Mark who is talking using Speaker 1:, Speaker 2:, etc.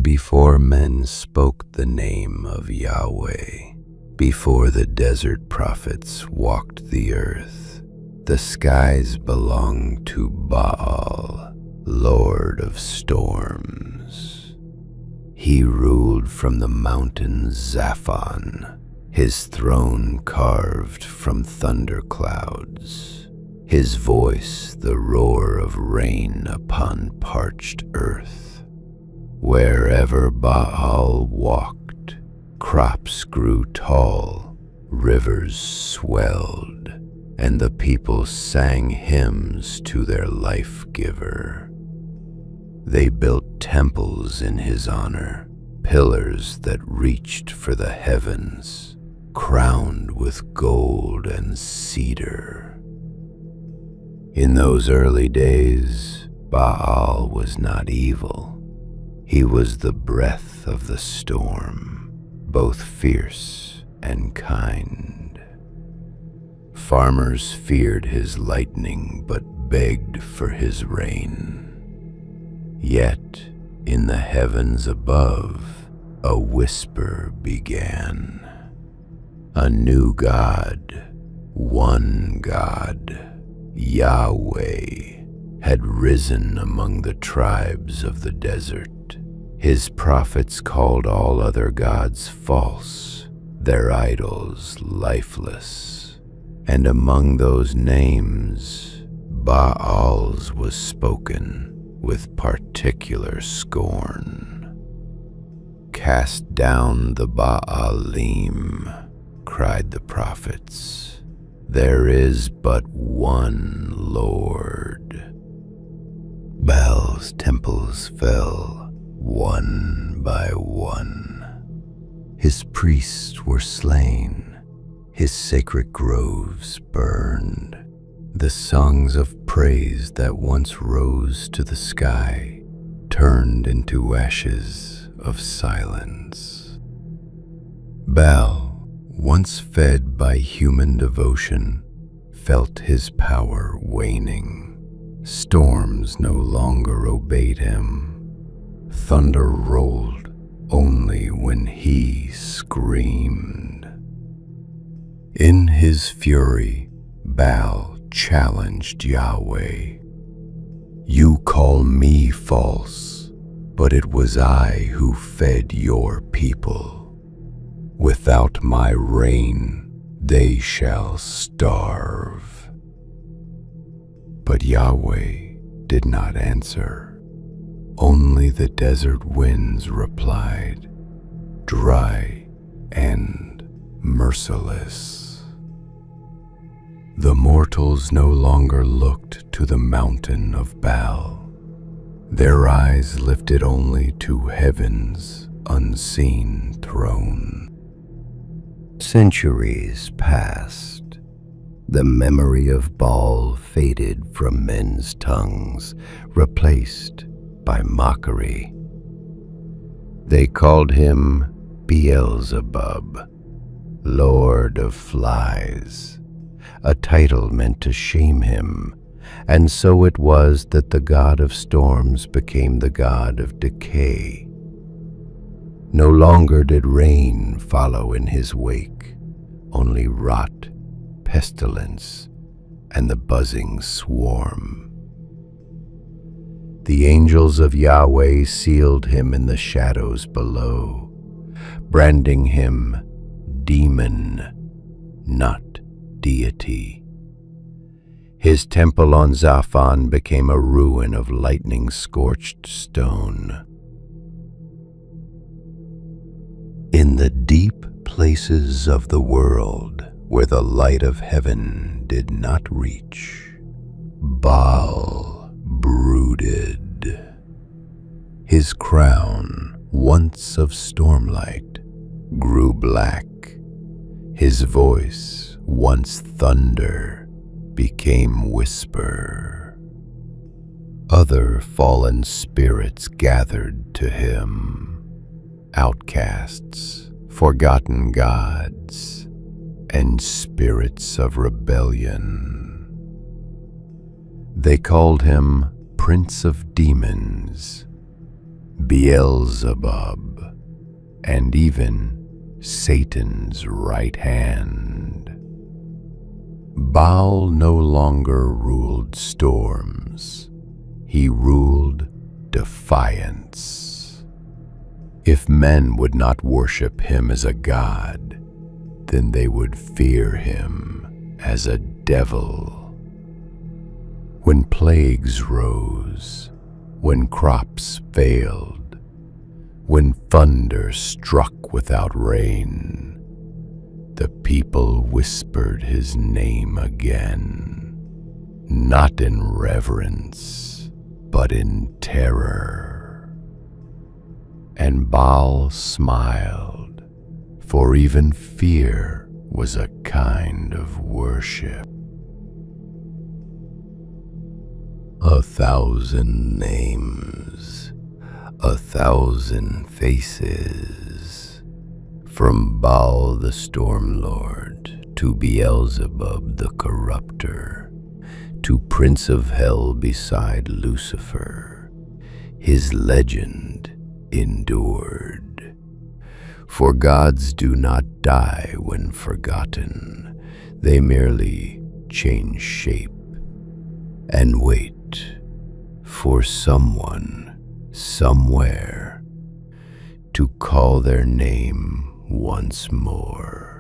Speaker 1: Before men spoke the name of Yahweh, before the desert prophets walked the earth, the skies belonged to Baal, Lord of storms. He ruled from the mountain Zaphon, his throne carved from thunder clouds, his voice the roar of rain upon parched earth. Wherever Baal walked, crops grew tall, rivers swelled, and the people sang hymns to their life-giver. They built temples in his honor, pillars that reached for the heavens, crowned with gold and cedar. In those early days, Baal was not evil. He was the breath of the storm, both fierce and kind. Farmers feared his lightning but begged for his rain. Yet, in the heavens above, a whisper began. A new God, one God, Yahweh, had risen among the tribes of the desert. His prophets called all other gods false, their idols lifeless. And among those names, Baal's was spoken with particular scorn. "Cast down the Baalim," cried the prophets. "There is but one Lord." Baal's temples fell one by one. His priests were slain, his sacred groves burned. The songs of praise that once rose to the sky turned into ashes of silence. Baal, once fed by human devotion, felt his power waning. Storms no longer obeyed him. Thunder rolled only when he screamed. In his fury, Baal challenged Yahweh. "You call me false, but it was I who fed your people. Without my rain, they shall starve." But Yahweh did not answer. Only the desert winds replied, dry and merciless. The mortals no longer looked to the mountain of Baal. Their eyes lifted only to heaven's unseen throne. Centuries passed. The memory of Baal faded from men's tongues, replaced by mockery. They called him Beelzebub, Lord of Flies, a title meant to shame him, and so it was that the god of storms became the god of decay. No longer did rain follow in his wake, only rot, pestilence, and the buzzing swarm. The angels of Yahweh sealed him in the shadows below, branding him demon, not deity. His temple on Zaphon became a ruin of lightning-scorched stone. In the deep places of the world where the light of heaven did not reach, Baal brooded. His crown, once of stormlight, grew black. His voice, once thunder, became whisper. Other fallen spirits gathered to him, outcasts, forgotten gods, and spirits of rebellion. They called him Prince of Demons, Beelzebub, and even Satan's right hand. Baal no longer ruled storms. He ruled defiance. If men would not worship him as a god, then they would fear him as a devil. When plagues rose, when crops failed, when thunder struck without rain, the people whispered his name again, not in reverence, but in terror. And Baal smiled, for even fear was a kind of worship. 1,000 names, 1,000 faces, from Baal the storm lord to Beelzebub the corrupter, to Prince of Hell beside Lucifer, his legend endured. For gods do not die when forgotten, they merely change shape and wait for someone somewhere to call their name once more.